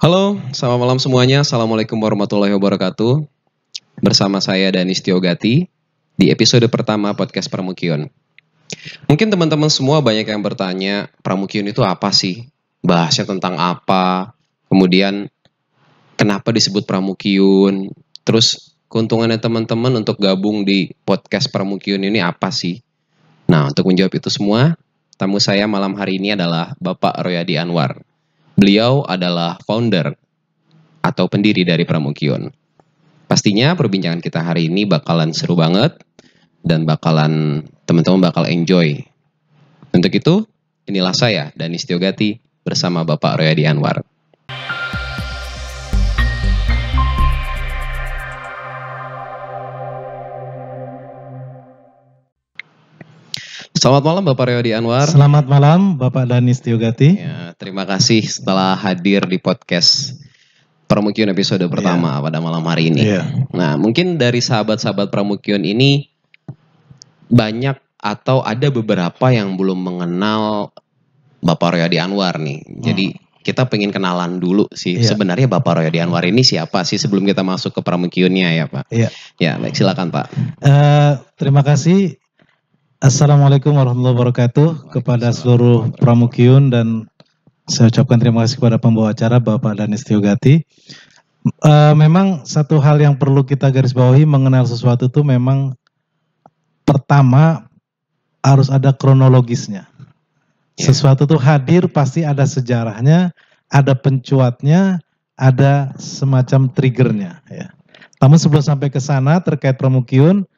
Halo, selamat malam semuanya. Assalamualaikum warahmatullahi wabarakatuh. Bersama saya Danis Tiogati di episode pertama podcast Pramukion. Mungkin teman-teman semua banyak yang bertanya, Pramukion itu apa sih? Bahasnya tentang apa? Kemudian kenapa disebut Pramukion? Terus keuntungannya teman-teman untuk gabung di podcast Pramukion ini apa sih? Nah, untuk menjawab itu semua, tamu saya malam hari ini adalah Bapak Royadi Anwar. Beliau adalah founder atau pendiri dari Pramukion. Pastinya perbincangan kita hari ini bakalan seru banget dan teman-teman bakal enjoy. Untuk itu, inilah saya Danis Tiogati bersama Bapak Royadi Anwar. Selamat malam Bapak Royadi Anwar. Selamat malam Bapak Danis Tiogati. Ya, terima kasih setelah hadir di podcast Pramukion episode pertama pada malam hari ini. Nah, mungkin dari sahabat-sahabat Pramukion ini banyak atau ada beberapa yang belum mengenal Bapak Royadi Anwar nih. Jadi kita pengen kenalan dulu sih. Sebenarnya Bapak Royadi Anwar ini siapa sih sebelum kita masuk ke Pramukionnya ya Pak? Ya, baik, silakan Pak. Terima kasih. Assalamualaikum warahmatullahi wabarakatuh kepada seluruh Pramukion dan saya ucapkan terima kasih kepada pembawa acara Bapak Danis Tiogati. Memang satu hal yang perlu kita garis bawahi mengenal sesuatu itu memang pertama harus ada kronologisnya. Sesuatu itu hadir pasti ada sejarahnya, ada pencuatnya, ada semacam triggernya. Ya. Namun sebelum sampai ke sana terkait Pramukion,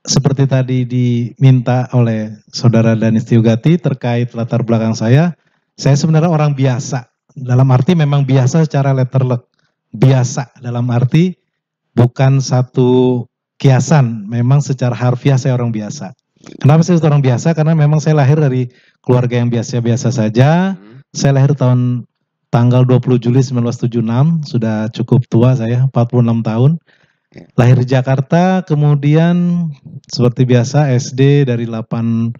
seperti tadi diminta oleh Saudara Danis Tiogati terkait latar belakang saya sebenarnya orang biasa. Dalam arti memang biasa secara letterlek. Biasa dalam arti bukan satu kiasan. Memang secara harfiah saya orang biasa. Kenapa saya orang biasa? Karena memang saya lahir dari keluarga yang biasa-biasa saja. Saya lahir tanggal 20 Juli 1976. Sudah cukup tua saya, 46 tahun. Lahir di Jakarta, kemudian seperti biasa SD dari 83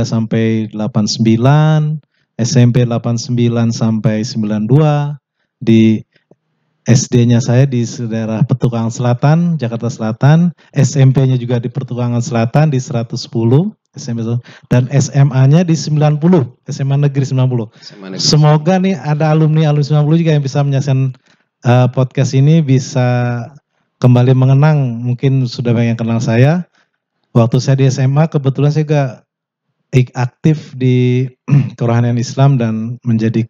sampai 89, SMP 89 sampai 92, di SD-nya saya di daerah Petukangan Selatan, Jakarta Selatan, SMP-nya juga di Petukangan Selatan di 110, SMP, dan SMA-nya di 90, SMA Negeri 90. Semoga nih ada alumni 90 juga yang bisa menyaksikan podcast ini bisa kembali mengenang, mungkin sudah banyak yang kenal saya. Waktu saya di SMA kebetulan saya juga aktif di kerohanian Islam dan menjadi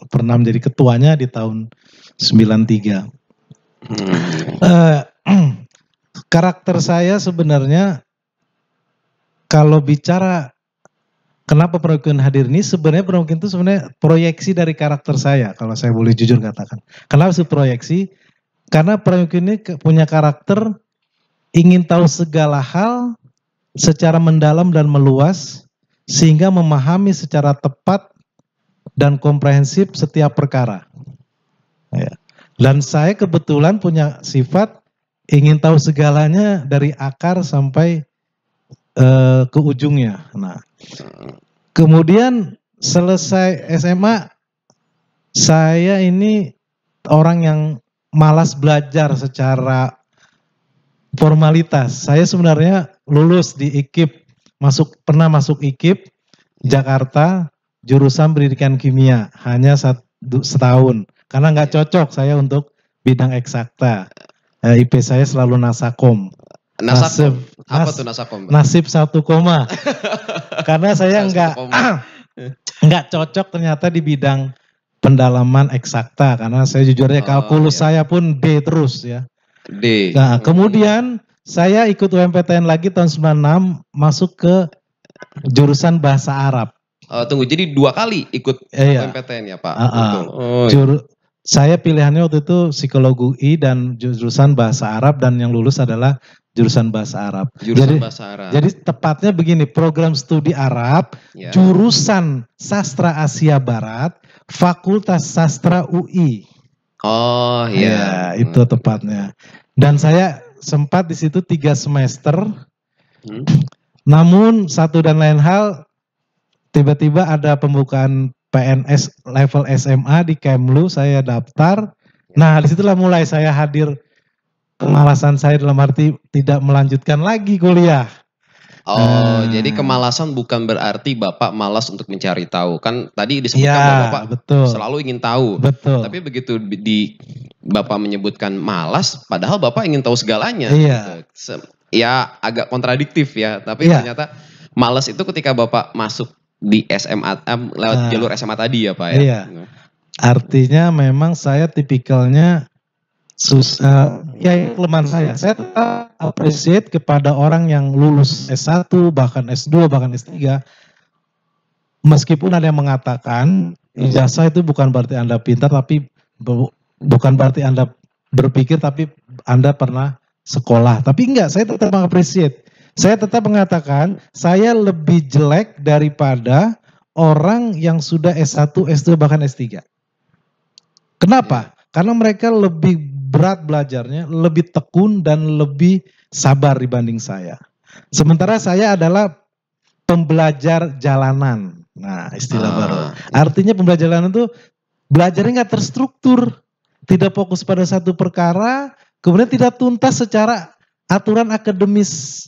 pernah menjadi ketuanya di tahun 93. Karakter saya sebenarnya kalau bicara kenapa Pramukion hadir ini, sebenarnya Pramukion itu sebenarnya proyeksi dari karakter saya kalau saya boleh jujur katakan. Kenapa sih proyeksi? Karena Pramukion ini punya karakter ingin tahu segala hal secara mendalam dan meluas sehingga memahami secara tepat dan komprehensif setiap perkara. Dan saya kebetulan punya sifat ingin tahu segalanya dari akar sampai ke ujungnya. Nah, kemudian selesai SMA saya ini orang yang malas belajar secara formalitas. Saya sebenarnya lulus di IKIP, pernah masuk IKIP Jakarta, jurusan pendidikan kimia, hanya setahun. Karena nggak cocok saya untuk bidang eksakta. IP saya selalu nasakom. Nasakom? Apa tuh nasakom? Nasib 1 koma. Karena saya nggak cocok ternyata di bidang pendalaman eksakta karena saya jujurnya kalkulus saya pun D terus ya. D. Nah, kemudian saya ikut UMPTN lagi tahun 96 masuk ke jurusan bahasa Arab. Tunggu, jadi 2 kali ikut UMPTN ya Pak? Saya pilihannya waktu itu psikologi UI dan jurusan bahasa Arab dan yang lulus adalah jurusan bahasa Arab. Jadi tepatnya begini, program studi Arab, jurusan sastra Asia Barat, Fakultas Sastra UI. Oh iya. Ya, itu tepatnya. Dan saya sempat di situ 3 semester. Namun satu dan lain hal, tiba-tiba ada pembukaan PNS level SMA di Kemlu, saya daftar. Nah, disitulah mulai saya hadir. Kemalasan saya dalam arti tidak melanjutkan lagi kuliah. Jadi kemalasan bukan berarti Bapak malas untuk mencari tahu. Kan tadi disebutkan Ya, bahwa Bapak betul. selalu ingin tahu. Betul. Tapi begitu Bapak menyebutkan malas, padahal Bapak ingin tahu segalanya. Iya. Gitu. Ya agak kontradiktif ya. Tapi Iya. ternyata malas itu ketika Bapak masuk di SMA lewat jalur SMA tadi ya Pak ya. Iya. Artinya memang saya tipikalnya ya kelemahan saya. Saya tetap appreciate kepada orang yang lulus S1, bahkan S2, bahkan S3. Meskipun ada yang mengatakan ijazah itu bukan berarti Anda pintar, tapi bukan berarti Anda berpikir, tapi Anda pernah sekolah. Tapi enggak, saya tetap mengappreciate. Saya tetap mengatakan saya lebih jelek daripada orang yang sudah S1, S2, bahkan S3. Kenapa? Karena mereka lebih berat belajarnya, lebih tekun dan lebih sabar dibanding saya. Sementara saya adalah pembelajar jalanan. Nah, istilah baru. Artinya pembelajar jalanan itu belajarnya nggak terstruktur, tidak fokus pada satu perkara, kemudian tidak tuntas secara aturan akademis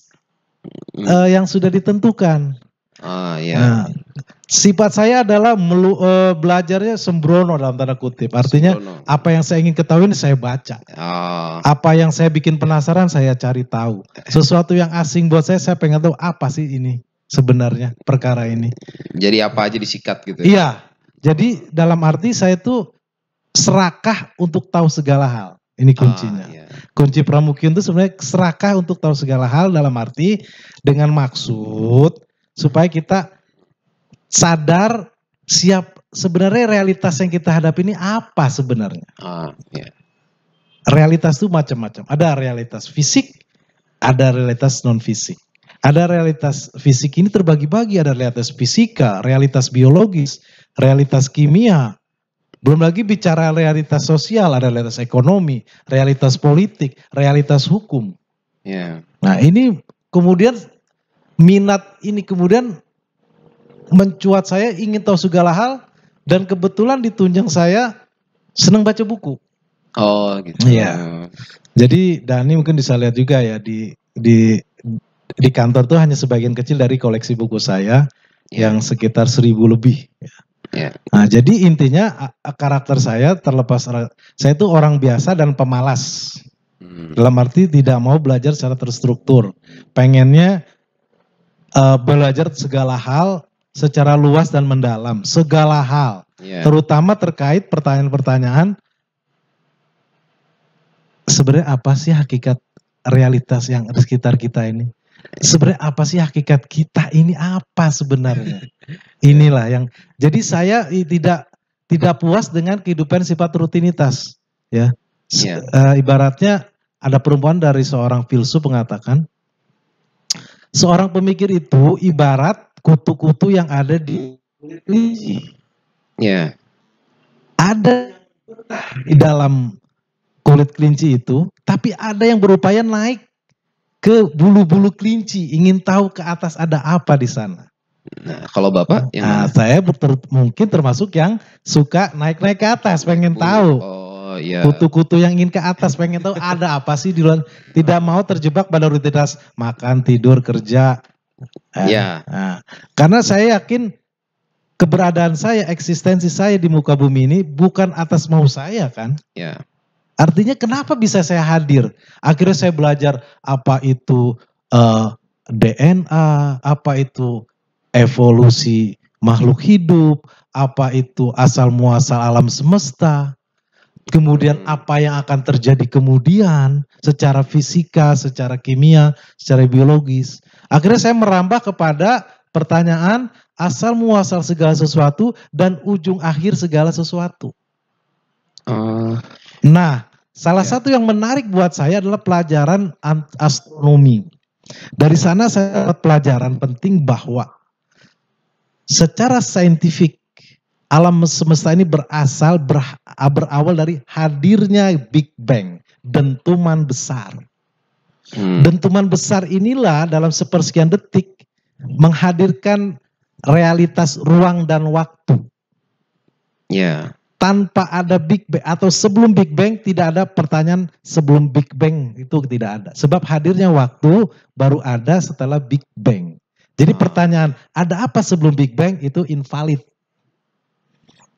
yang sudah ditentukan. Nah, sifat saya adalah belajarnya sembrono dalam tanda kutip. Artinya apa yang saya ingin ketahui saya baca. Apa yang saya bikin penasaran saya cari tahu. Sesuatu yang asing buat saya pengen tahu apa sih ini sebenarnya perkara ini. Jadi apa aja disikat gitu. Iya. Jadi dalam arti saya tuh serakah untuk tahu segala hal. Ini kuncinya. Kunci Pramukion itu sebenarnya serakah untuk tahu segala hal dalam arti dengan maksud supaya kita sadar siap sebenarnya realitas yang kita hadapi ini apa sebenarnya. Realitas itu macam-macam. Ada realitas fisik, ada realitas non fisik. Ada realitas fisik ini terbagi-bagi, ada realitas fisika, realitas biologis, realitas kimia. Belum lagi bicara realitas sosial, ada realitas ekonomi, realitas politik, realitas hukum. Nah ini kemudian minat ini kemudian mencuat saya ingin tahu segala hal dan kebetulan ditunjang saya senang baca buku. Oh gitu. Iya. Jadi Dani mungkin bisa lihat juga ya di kantor tuh hanya sebagian kecil dari koleksi buku saya yang sekitar 1000 lebih. Nah jadi intinya karakter saya terlepas saya itu orang biasa dan pemalas. Dalam arti tidak mau belajar secara terstruktur. Pengennya belajar segala hal secara luas dan mendalam. Segala hal. Terutama terkait pertanyaan-pertanyaan. Sebenarnya apa sih hakikat realitas yang ada di sekitar kita ini? Sebenarnya apa sih hakikat kita ini apa sebenarnya? Inilah yang jadi saya tidak puas dengan kehidupan sifat rutinitas ya. Ibaratnya ada perumpamaan dari seorang filsuf mengatakan seorang pemikir itu ibarat kutu-kutu yang ada di kelinci. Ada di dalam kulit kelinci itu, tapi ada yang berupaya naik ke bulu-bulu kelinci, ingin tahu ke atas ada apa di sana. Nah, kalau Bapak yang mana? Saya mungkin termasuk yang suka naik-naik ke atas, pengen tahu. Kutu-kutu yang ingin ke atas, pengen tahu ada apa sih di luar. Tidak mau terjebak pada rutinitas makan, tidur, kerja. Karena saya yakin keberadaan saya, eksistensi saya di muka bumi ini bukan atas mau saya kan. Artinya kenapa bisa saya hadir? Akhirnya saya belajar apa itu DNA, apa itu evolusi makhluk hidup, apa itu asal muasal alam semesta. Kemudian apa yang akan terjadi kemudian secara fisika, secara kimia, secara biologis. Akhirnya saya merambah kepada pertanyaan asal muasal segala sesuatu dan ujung akhir segala sesuatu. Nah, salah satu yang menarik buat saya adalah pelajaran astronomi. Dari sana saya dapat pelajaran penting bahwa secara saintifik alam semesta ini berawal dari hadirnya Big Bang, dentuman besar. Dentuman besar inilah dalam sepersekian detik menghadirkan realitas ruang dan waktu. Ya. Tanpa ada Big Bang atau sebelum Big Bang tidak ada pertanyaan sebelum Big Bang, itu tidak ada. Sebab hadirnya waktu baru ada setelah Big Bang. Jadi pertanyaan ada apa sebelum Big Bang itu invalid.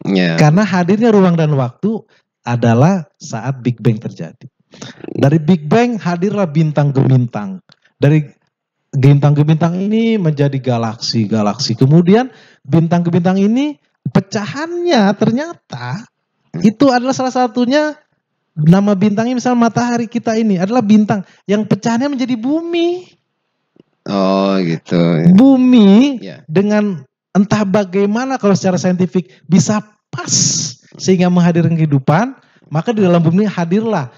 Ya. Karena hadirnya ruang dan waktu adalah saat Big Bang terjadi. Dari Big Bang hadirlah bintang gemintang. Dari bintang gemintang ini menjadi galaksi-galaksi. Kemudian bintang gemintang ini pecahannya ternyata itu adalah salah satunya nama bintangnya misalnya matahari kita ini adalah bintang yang pecahannya menjadi bumi. Oh gitu. Bumi Ya. dengan entah bagaimana kalau secara saintifik bisa pas sehingga menghadirkan kehidupan, maka di dalam bumi hadirlah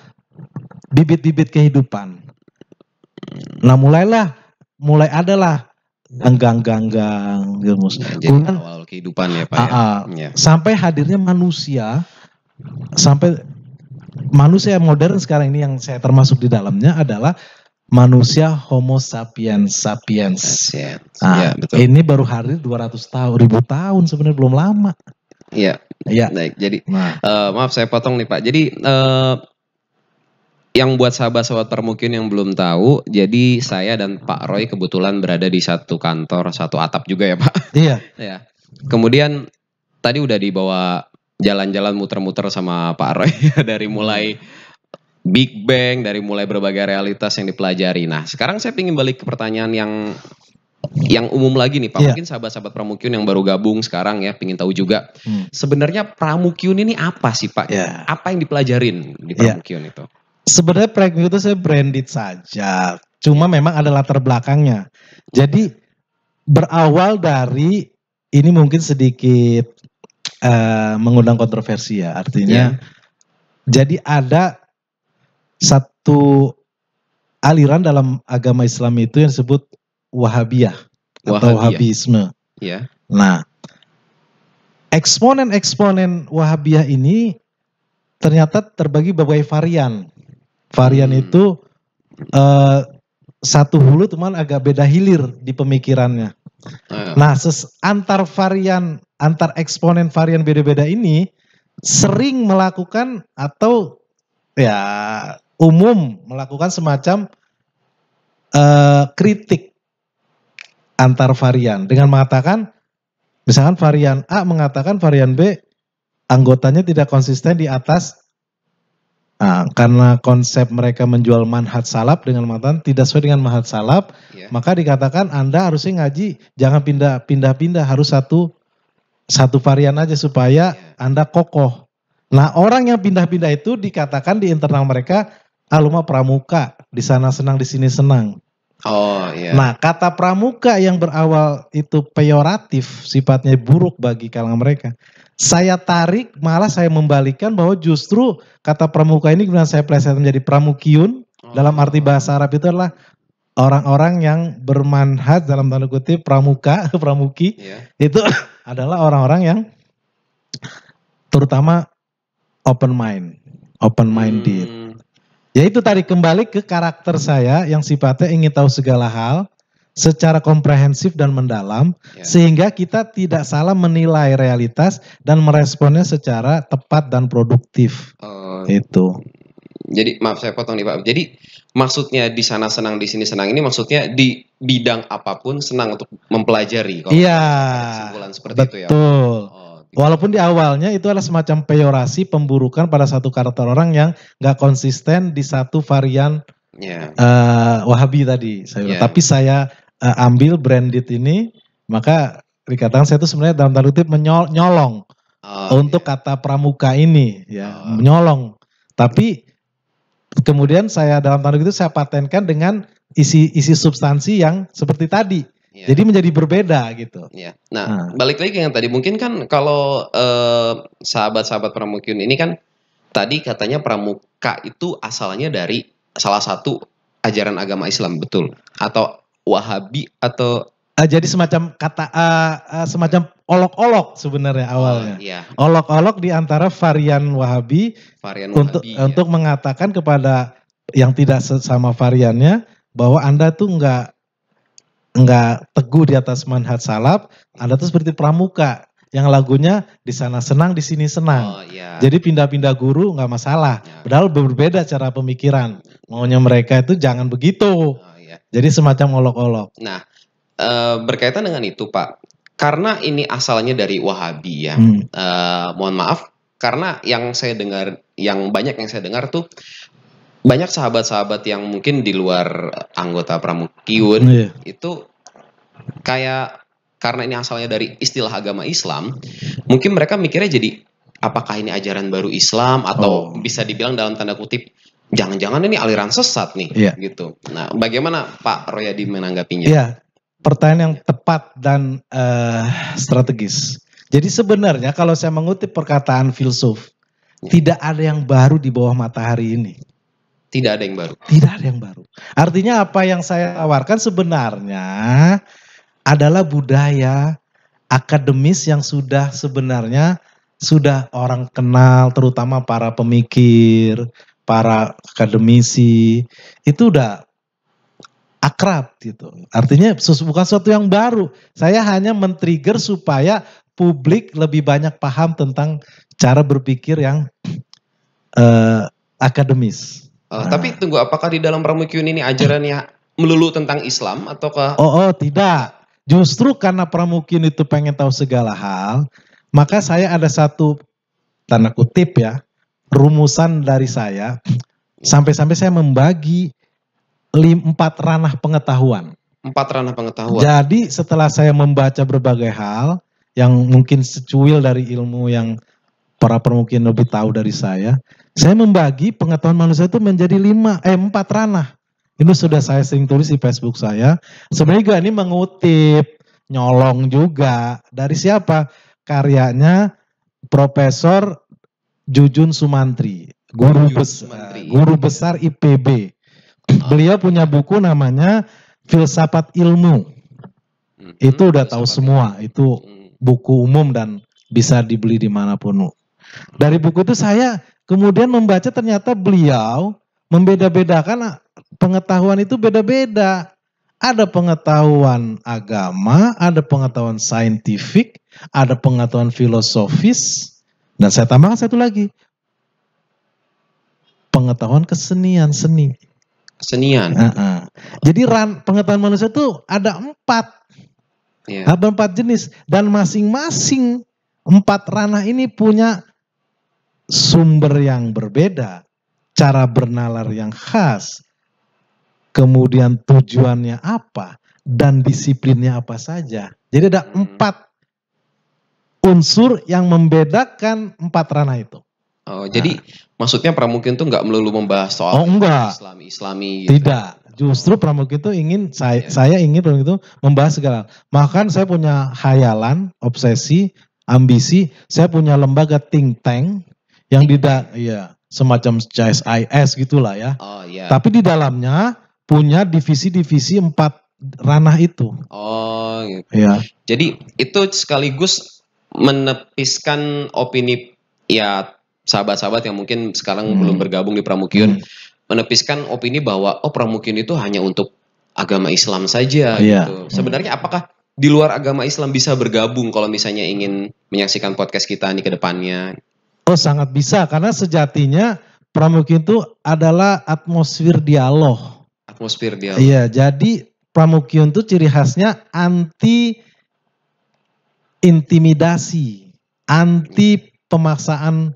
bibit-bibit kehidupan. Nah mulai adalah ganggang Jadi awal kehidupan ya Pak ya. Sampai hadirnya manusia, sampai manusia modern sekarang ini yang saya termasuk di dalamnya adalah manusia Homo sapiens. Ya, betul. Ini baru hadir 200 tahun, 1000 tahun sebenarnya belum lama. Iya. Ya. Baik, jadi maaf saya potong nih Pak. Jadi yang buat sahabat-sahabat Pramukyun yang belum tahu, jadi saya dan Pak Roy kebetulan berada di satu kantor, satu atap juga ya Pak. Iya. Ya. Kemudian tadi udah dibawa jalan-jalan muter-muter sama Pak Roy dari mulai Big Bang, dari mulai berbagai realitas yang dipelajari. Nah, sekarang saya ingin balik ke pertanyaan yang umum lagi nih Pak. Iya. Mungkin sahabat-sahabat Pramukyun yang baru gabung sekarang ya, pengen tahu juga. Sebenarnya Pramukyun ini apa sih Pak? Iya. Apa yang dipelajarin di Pramukyun itu? Sebenarnya Pramukyun itu saya branded saja. Cuma memang ada latar belakangnya. Jadi berawal dari ini mungkin sedikit mengundang kontroversi ya. Artinya jadi ada satu aliran dalam agama Islam itu yang disebut Wahabiyah atau Wahabisme. Ya. Nah, eksponen-eksponen Wahabiyah ini ternyata terbagi berbagai varian. Varian itu satu hulu teman agak beda hilir di pemikirannya. Nah, antar eksponen varian beda-beda ini sering melakukan atau ya umum melakukan semacam kritik antar varian dengan mengatakan, misalkan varian A mengatakan varian B anggotanya tidak konsisten di atas. Nah, karena konsep mereka menjual manhaj salaf dengan mengatakan tidak sesuai dengan manhaj salaf, maka dikatakan Anda harusnya ngaji jangan pindah-pindah, harus satu varian aja supaya Anda kokoh. Nah, orang yang pindah-pindah itu dikatakan di internal mereka alumni pramuka, di sana senang, di sini senang. Oh iya. Nah, kata pramuka yang berawal itu peyoratif, sifatnya buruk bagi kalangan mereka. Saya tarik, malah saya membalikan bahwa justru kata pramuka ini kemudian saya plesetkan menjadi Pramukyun. Dalam arti bahasa Arab itu adalah orang-orang yang bermanhaj dalam tanda kutip pramuka, pramuki. Itu adalah orang-orang yang terutama open minded. Ya itu tadi kembali ke karakter saya yang sifatnya ingin tahu segala hal secara komprehensif dan mendalam, sehingga kita tidak salah menilai realitas dan meresponnya secara tepat dan produktif. Itu. Jadi maaf saya potong nih Pak. Jadi maksudnya di sana senang, di sini senang ini maksudnya di bidang apapun senang untuk mempelajari. Iya. Kesimpulan seperti betul. Itu ya. Walaupun di awalnya itu adalah semacam peyorasi, pemburukan pada satu karakter orang yang nggak konsisten di satu varian Wahabi tadi. Tapi saya ambil branded ini, maka dikatakan saya itu sebenarnya dalam tanda kutip menyolong untuk kata pramuka ini, menyolong. Tapi kemudian saya dalam tanda kutip saya patenkan dengan isi substansi yang seperti tadi. Jadi menjadi berbeda gitu. Nah, balik lagi ke yang tadi, mungkin kan kalau sahabat-sahabat Pramukyun ini kan tadi katanya pramuka itu asalnya dari salah satu ajaran agama Islam, betul? Atau Wahabi atau jadi semacam kata semacam olok-olok sebenarnya awalnya. Olok-olok di antara varian Wahabi untuk mengatakan kepada yang tidak sesama variannya bahwa Anda tuh enggak teguh di atas manhaj salaf, Anda tuh seperti pramuka. yang lagunya di sana senang, di sini senang. Oh iya. Jadi pindah-pindah guru nggak masalah. Ya. Padahal berbeda cara pemikiran. Maunya mereka itu jangan begitu. Oh iya. Jadi semacam olok-olok. Nah, berkaitan dengan itu Pak, karena ini asalnya dari Wahabi ya. Mohon maaf, karena yang banyak yang saya dengar tuh banyak sahabat-sahabat yang mungkin di luar anggota Pramukyun itu kayak karena ini asalnya dari istilah agama Islam, mungkin mereka mikirnya jadi apakah ini ajaran baru Islam atau bisa dibilang dalam tanda kutip jangan-jangan ini aliran sesat nih gitu. Nah, bagaimana Pak Royadi menanggapinya? Iya, pertanyaan yang tepat dan strategis. Jadi sebenarnya kalau saya mengutip perkataan filsuf, tidak ada yang baru di bawah matahari ini. Tidak ada yang baru. Tidak ada yang baru. Artinya apa yang saya tawarkan sebenarnya adalah budaya akademis yang sebenarnya sudah orang kenal, terutama para pemikir, para akademisi, itu udah akrab gitu. Artinya bukan sesuatu yang baru. Saya hanya men-trigger supaya publik lebih banyak paham tentang cara berpikir yang akademis. Tapi tunggu, apakah di dalam Pramukyun ini ajarannya melulu tentang Islam ataukah? Oh tidak. Justru karena Pramukyun itu pengen tahu segala hal, maka saya ada satu tanda kutip ya, rumusan dari saya, sampai-sampai saya membagi 4 ranah pengetahuan. 4 ranah pengetahuan. Jadi setelah saya membaca berbagai hal, yang mungkin secuil dari ilmu yang para Pramukyun lebih tahu dari saya membagi pengetahuan manusia itu menjadi 4 ranah. Ini sudah saya sering tulis di Facebook saya. Sebenarnya juga ini mengutip, nyolong juga. Dari siapa? Karyanya Profesor Jujun Sumantri, guru besar IPB. Beliau punya buku namanya Filsafat Ilmu. Itu udah tahu semua. Itu buku umum dan bisa dibeli dimanapun. Dari buku itu saya kemudian membaca ternyata beliau membeda-bedakan pengetahuan itu beda-beda. Ada pengetahuan agama, ada pengetahuan saintifik, ada pengetahuan filosofis, dan saya tambahkan satu lagi, pengetahuan kesenian, seni. Kesenian. Jadi pengetahuan manusia itu ada 4. Ada 4 jenis, dan masing-masing 4 ranah ini punya sumber yang berbeda, cara bernalar yang khas, kemudian tujuannya apa, dan disiplinnya apa saja. Jadi ada 4 unsur yang membedakan 4 ranah itu. Nah. Jadi maksudnya Pramukyun itu nggak melulu membahas soal Islami gitu. Tidak. Justru Pramukyun itu saya ingin itu membahas segala. Bahkan saya punya khayalan, obsesi, ambisi, saya punya lembaga think tank yang semacam CSIS gitulah ya. Tapi di dalamnya punya divisi-divisi 4 ranah itu. Gitu. Ya. Jadi itu sekaligus menepiskan opini ya sahabat-sahabat yang mungkin sekarang belum bergabung di Pramukyun, menepiskan opini bahwa Pramukyun itu hanya untuk agama Islam saja gitu. Sebenarnya apakah di luar agama Islam bisa bergabung kalau misalnya ingin menyaksikan podcast kita nih ke depannya? Sangat bisa, karena sejatinya Pramukyun itu adalah atmosfer dialog. Atmosfer dialog. Iya, jadi Pramukyun itu ciri khasnya anti intimidasi, anti pemaksaan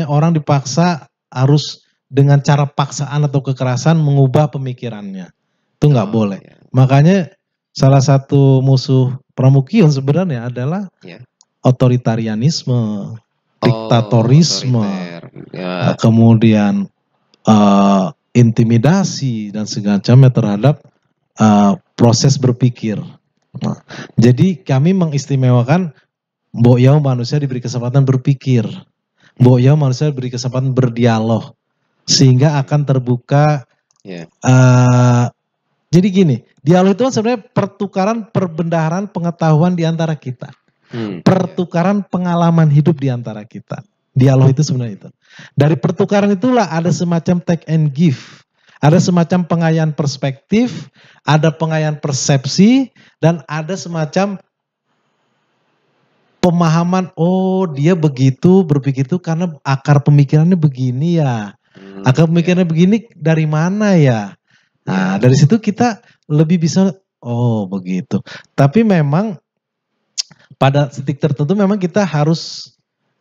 orang dipaksa harus dengan cara paksaan atau kekerasan mengubah pemikirannya. Itu nggak boleh. Makanya salah satu musuh Pramukyun sebenarnya adalah otoritarianisme, diktatorisme, kemudian intimidasi dan segala-macamnya terhadap proses berpikir. Jadi kami mengistimewakan Mbok manusia diberi kesempatan berpikir, Mbok manusia diberi kesempatan berdialog, sehingga akan terbuka. Jadi gini, dialog itu kan sebenarnya pertukaran perbendaharaan pengetahuan di antara kita. Pertukaran pengalaman hidup di antara kita. Dialog itu sebenarnya itu. Dari pertukaran itulah ada semacam take and give. Ada semacam pengayaan perspektif, ada pengayaan persepsi, dan ada semacam pemahaman, oh dia begitu berpikir itu karena akar pemikirannya begini ya. Akar pemikirannya begini dari mana ya? Nah, dari situ kita lebih bisa, oh begitu. Tapi memang pada titik tertentu memang kita harus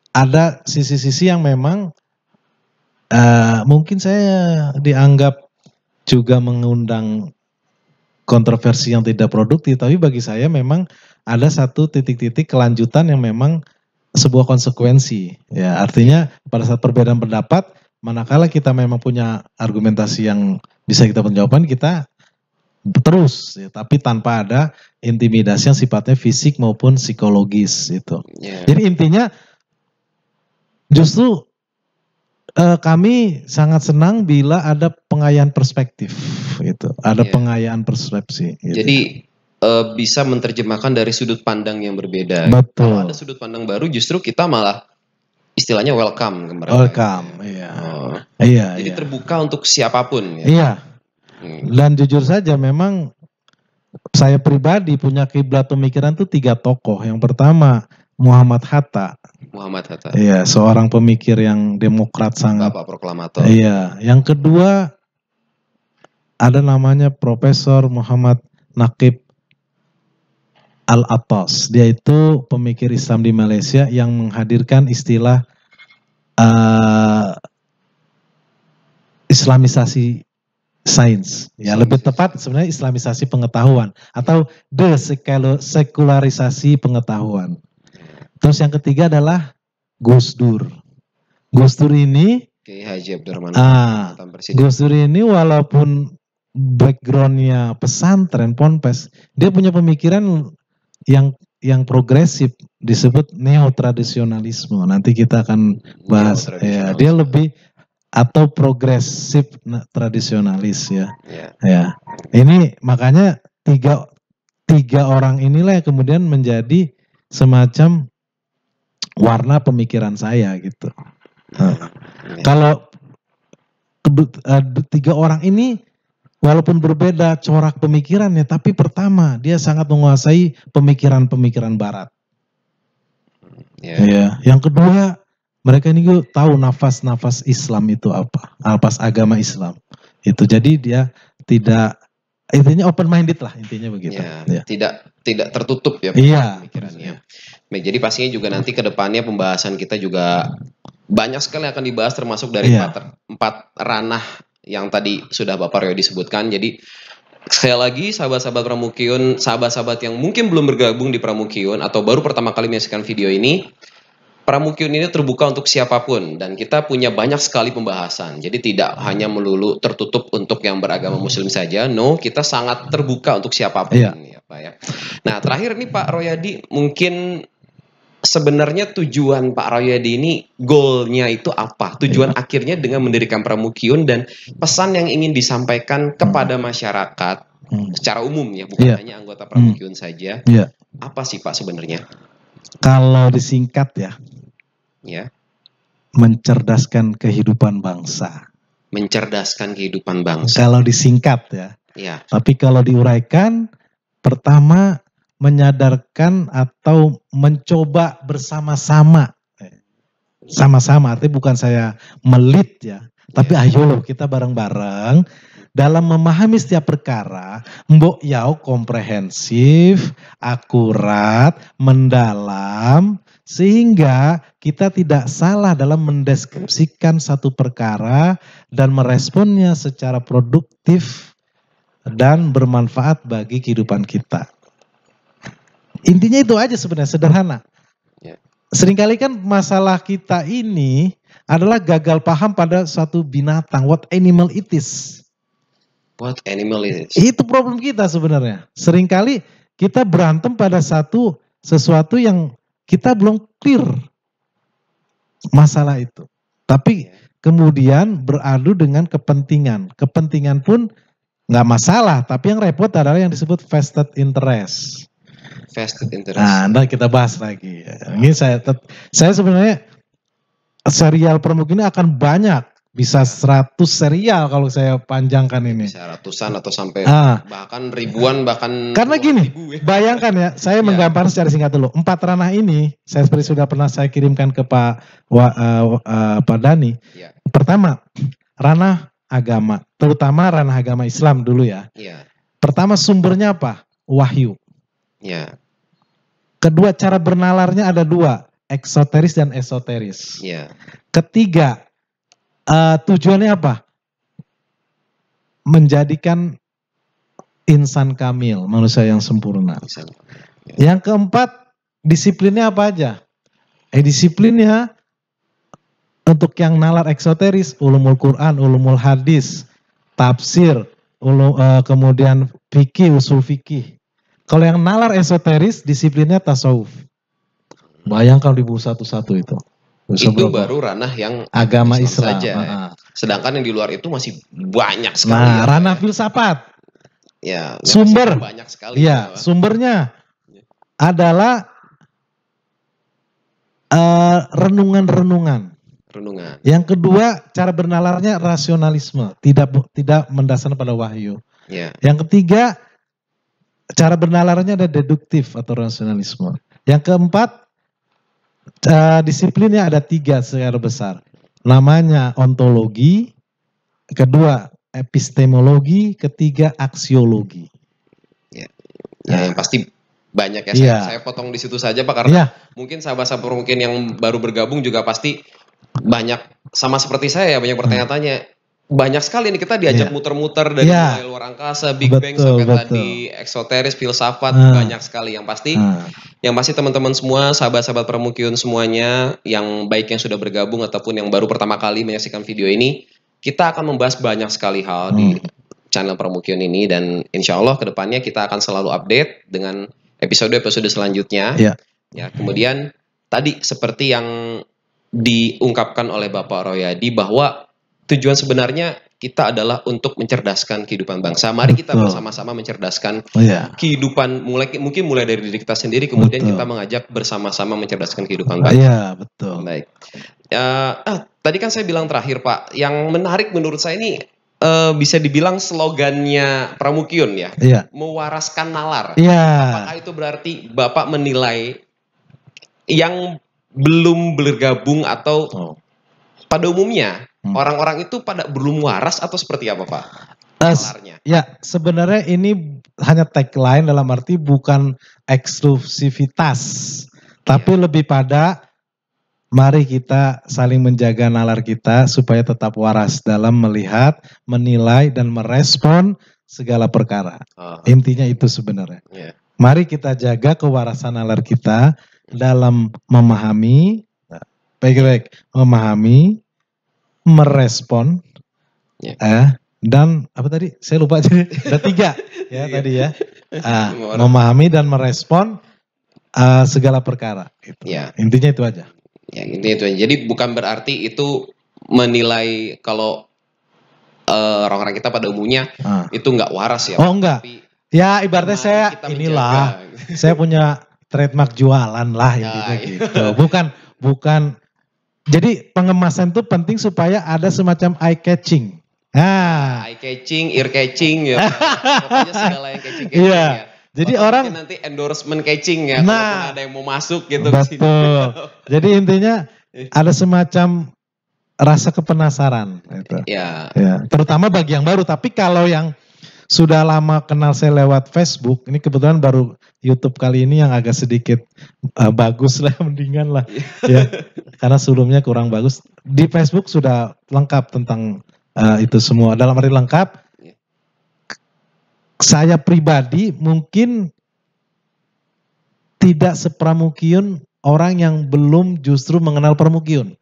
ada sisi-sisi yang memang mungkin saya dianggap juga mengundang kontroversi yang tidak produktif, tapi bagi saya memang ada satu titik-titik kelanjutan yang memang sebuah konsekuensi. Ya, artinya pada saat perbedaan pendapat, manakala kita memang punya argumentasi yang bisa kita penjawaban, kita terus, ya, tapi tanpa ada intimidasi yang sifatnya fisik maupun psikologis itu. Jadi intinya justru kami sangat senang bila ada pengayaan perspektif, gitu. Ada pengayaan persepsi. Gitu. Jadi bisa menerjemahkan dari sudut pandang yang berbeda. Betul. Kalau ada sudut pandang baru, justru kita malah istilahnya welcome ke mereka. Welcome, iya. Jadi terbuka untuk siapapun. Ya? Iya. Dan jujur saja, memang saya pribadi punya kiblat pemikiran tuh 3 tokoh. Yang pertama Muhammad Hatta. Iya, seorang pemikir yang demokrat sangat. Bapak proklamator. Iya. Yang kedua ada namanya Profesor Muhammad Naqib Al-Attas. Dia itu pemikir Islam di Malaysia yang menghadirkan istilah Islamisasi sains. Ya, lebih tepat sebenarnya Islamisasi pengetahuan atau desekularisasi pengetahuan. Terus yang ketiga adalah Gus Dur. Gus Dur ini Gus Dur ini walaupun backgroundnya pesantren ponpes, dia punya pemikiran yang progresif, disebut neotradisionalisme. Nanti kita akan bahas. Ya, dia lebih atau progresif tradisionalis ya. Ya. Ini makanya tiga orang inilah yang kemudian menjadi semacam warna pemikiran saya gitu. Kalau 3 orang ini walaupun berbeda corak pemikirannya, tapi pertama dia sangat menguasai pemikiran-pemikiran Barat. Ya. Yang kedua, mereka ini tahu nafas-nafas Islam itu apa, nafas agama Islam. Itu jadi dia tidak, intinya open minded lah, intinya begitu. Ya. Tidak tertutup ya pemikirannya. Jadi pastinya juga nanti ke depannya pembahasan kita juga banyak sekali akan dibahas, termasuk dari 4 ranah yang tadi sudah Bapak Ryo disebutkan. Jadi sekali lagi sahabat-sahabat Pramukyun, sahabat-sahabat yang mungkin belum bergabung di Pramukyun atau baru pertama kali menyaksikan video ini, Pramukyun ini terbuka untuk siapapun dan kita punya banyak sekali pembahasan. Jadi tidak hanya melulu tertutup untuk yang beragama Muslim saja. No, kita sangat terbuka untuk siapapun. Ya, Pak ya. Nah, terakhir nih Pak Royadi, mungkin sebenarnya tujuan Pak Royadi ini, goalnya itu apa? Tujuan akhirnya dengan mendirikan Pramukyun dan pesan yang ingin disampaikan kepada masyarakat secara umum ya, bukan hanya anggota Pramukyun saja. Apa sih Pak sebenarnya? Kalau disingkat ya, mencerdaskan kehidupan bangsa. Mencerdaskan kehidupan bangsa. Kalau disingkat ya. Tapi kalau diuraikan, pertama menyadarkan atau mencoba bersama-sama. Sama-sama, artinya bukan saya melit ya. Tapi ayo loh kita bareng-bareng dalam memahami setiap perkara, mbok yau komprehensif, akurat, mendalam, sehingga kita tidak salah dalam mendeskripsikan satu perkara dan meresponnya secara produktif dan bermanfaat bagi kehidupan kita. Intinya itu aja sebenarnya, sederhana. Seringkali kan masalah kita ini adalah gagal paham pada suatu binatang, what animal it is. What animal it is? Itu problem kita sebenarnya. Seringkali kita berantem pada sesuatu yang kita belum clear masalah itu. Tapi kemudian beradu dengan kepentingan. Kepentingan pun nggak masalah, tapi yang repot adalah yang disebut vested interest. Vested interest. Nah, nanti kita bahas lagi. Ini saya sebenarnya serial Pramukyun ini akan banyak Bisa 100 serial kalau saya panjangkan ini. Bisa ratusan atau sampai Ah. bahkan ribuan, bahkan Karena puluhan gini, ribu ya. bayangkan ya, saya Ya. menggambar secara singkat dulu. 4 ranah ini, saya seperti sudah pernah saya kirimkan ke Pak Dani. Ya. Pertama, ranah agama, terutama ranah agama Islam dulu ya. Ya. Pertama sumbernya apa? Wahyu. Ya. Kedua, cara bernalarnya ada 2, eksoteris dan esoteris. Ya. Ketiga, tujuannya apa? Menjadikan insan kamil, manusia yang sempurna. Yang keempat, disiplinnya apa aja? Disiplinnya untuk yang nalar eksoteris, ulumul Quran, ulumul hadis, tafsir, kemudian fikih, usul fikih. Kalau yang nalar esoteris, disiplinnya tasawuf. Bayangkan ribu satu itu. Itu baru ranah yang agama Islam saja. Sedangkan yang di luar itu masih banyak sekali. Nah, ranah filsafat. Ya, sumber banyak sekali. Ya, sumbernya adalah renungan. Yang kedua, cara bernalarnya rasionalisme, tidak mendasarkan pada wahyu. Ya. Yang ketiga, cara bernalarnya ada deduktif atau rasionalisme. Yang keempat, disiplinnya ada 3 secara besar. Namanya ontologi, kedua epistemologi, ketiga aksiologi. Ya, yang pasti banyak ya. Saya potong di situ saja Pak, karena mungkin sahabat-sahabat mungkin yang baru bergabung juga pasti banyak sama seperti saya ya, banyak bertanya-tanya. Banyak sekali nih kita diajak muter-muter dari mulai luar angkasa, Big Bang sampai tadi eksoteris, filsafat, banyak sekali. Yang pasti teman-teman semua, sahabat-sahabat Pramukyun semuanya, yang baik yang sudah bergabung ataupun yang baru pertama kali menyaksikan video ini, kita akan membahas banyak sekali hal di channel Pramukyun ini, dan insya Allah kedepannya kita akan selalu update dengan episode-episode selanjutnya. Ya, kemudian tadi seperti yang diungkapkan oleh Bapak Royadi bahwa tujuan sebenarnya kita adalah untuk mencerdaskan kehidupan bangsa. Mari kita bersama-sama mencerdaskan kehidupan, mungkin mulai dari diri kita sendiri, kemudian kita mengajak bersama-sama mencerdaskan kehidupan bangsa. Iya, betul. Baik. Tadi kan saya bilang terakhir Pak, yang menarik menurut saya ini bisa dibilang slogannya Pramukyun ya, mewaraskan nalar. Apakah itu berarti Bapak menilai yang belum bergabung atau pada umumnya orang-orang itu pada belum waras atau seperti apa Pak? Ya, sebenarnya ini hanya tagline, dalam arti bukan eksklusivitas, tapi lebih pada mari kita saling menjaga nalar kita supaya tetap waras dalam melihat, menilai, dan merespon segala perkara. Intinya itu sebenarnya. Mari kita jaga kewarasan nalar kita dalam memahami, baik-baik, memahami, merespon, dan apa tadi? Saya lupa jadi ada 3 ya tadi ya. Memahami dan merespon segala perkara. Gitu. Intinya itu aja. Ya, intinya itu aja. Jadi bukan berarti itu menilai kalau orang-orang kita pada umumnya itu nggak waras ya. Oh enggak. Tapi, ya ibaratnya saya inilah, saya punya trademark jualan lah gitu. Bukan. Jadi pengemasan itu penting supaya ada semacam eye catching. Eye catching, ear catching ya. Pokoknya segala yang catching ya. Jadi orang nanti endorsement catching ya, nah, ada yang mau masuk gitu. Betul. Jadi intinya ada semacam rasa kepenasaran. Gitu. Ya. Terutama bagi yang baru. Tapi kalau yang sudah lama kenal saya lewat Facebook, ini kebetulan baru YouTube kali ini yang agak sedikit bagus lah, mendingan lah. Ya, karena sebelumnya kurang bagus. Di Facebook sudah lengkap tentang itu semua. Dalam arti lengkap, saya pribadi mungkin tidak sepramukyun orang yang belum justru mengenal Pramukyun.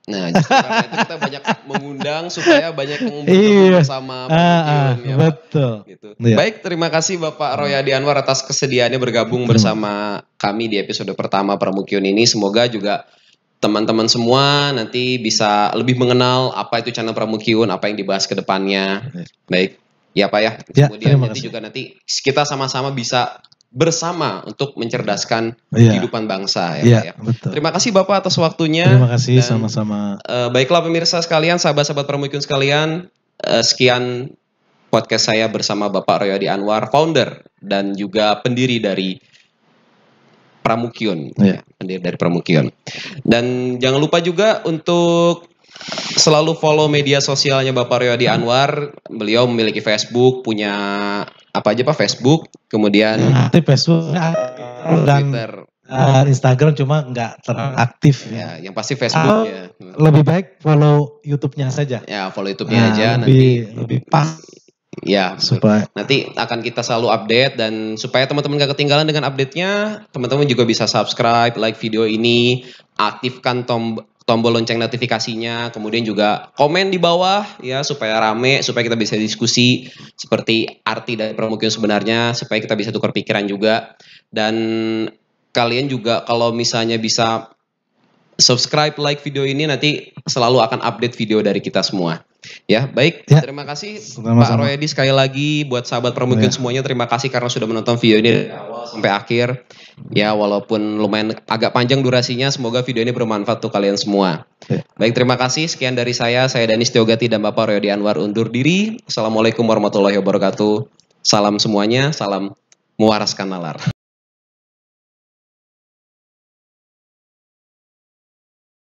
Nah, justru karena itu kita banyak mengundang supaya banyak yang bergabung bersama Pramukyun. Ya, betul. Gitu. Baik, terima kasih Bapak Royadi Anwar atas kesediaannya bergabung bersama kami di episode pertama Pramukyun ini. Semoga juga teman-teman semua nanti bisa lebih mengenal apa itu channel Pramukyun, apa yang dibahas ke depannya. Baik, ya Pak ya. Kemudian nanti juga kita sama-sama bisa bersama untuk mencerdaskan Iya. kehidupan bangsa ya, Iya, Pak ya. betul. Terima kasih Bapak atas waktunya. Terima kasih Dan, sama-sama. baiklah pemirsa sekalian, sahabat-sahabat Pramukyun sekalian, sekian podcast saya bersama Bapak Royadi Anwar, founder dan juga pendiri dari Pramukyun, Iya. pendiri dari Pramukyun. Dan jangan lupa juga untuk selalu follow media sosialnya Bapak Royadi Anwar. Beliau memiliki Facebook, punya apa aja Pak? Facebook, kemudian Di Facebook dan Twitter. Instagram cuma nggak teraktif Ya, ya. yang pasti Facebook ya. Lebih baik follow YouTube-nya saja. Ya, follow YouTube-nya aja lebih pas. Ya, Supaya nanti akan kita selalu update, dan supaya teman-teman gak ketinggalan dengan update-nya, teman-teman juga bisa subscribe, like video ini, aktifkan tombol lonceng notifikasinya, kemudian juga komen di bawah ya supaya rame, supaya kita bisa diskusi seperti arti dari Pramukyun sebenarnya, supaya kita bisa tukar pikiran juga. Dan kalian juga kalau misalnya bisa subscribe, like video ini, nanti selalu akan update video dari kita semua. Ya, baik. Ya. Terima kasih Sama-sama. Pak Royadi sekali lagi. Buat sahabat Pramukyun semuanya, terima kasih karena sudah menonton video ini dari awal sampai akhir. Ya, walaupun lumayan agak panjang durasinya, semoga video ini bermanfaat untuk kalian semua. Ya. Baik, terima kasih. Sekian dari saya Danis Tiogati dan Bapak Royadi Anwar undur diri. Assalamualaikum warahmatullahi wabarakatuh. Salam semuanya, salam mewaraskan nalar.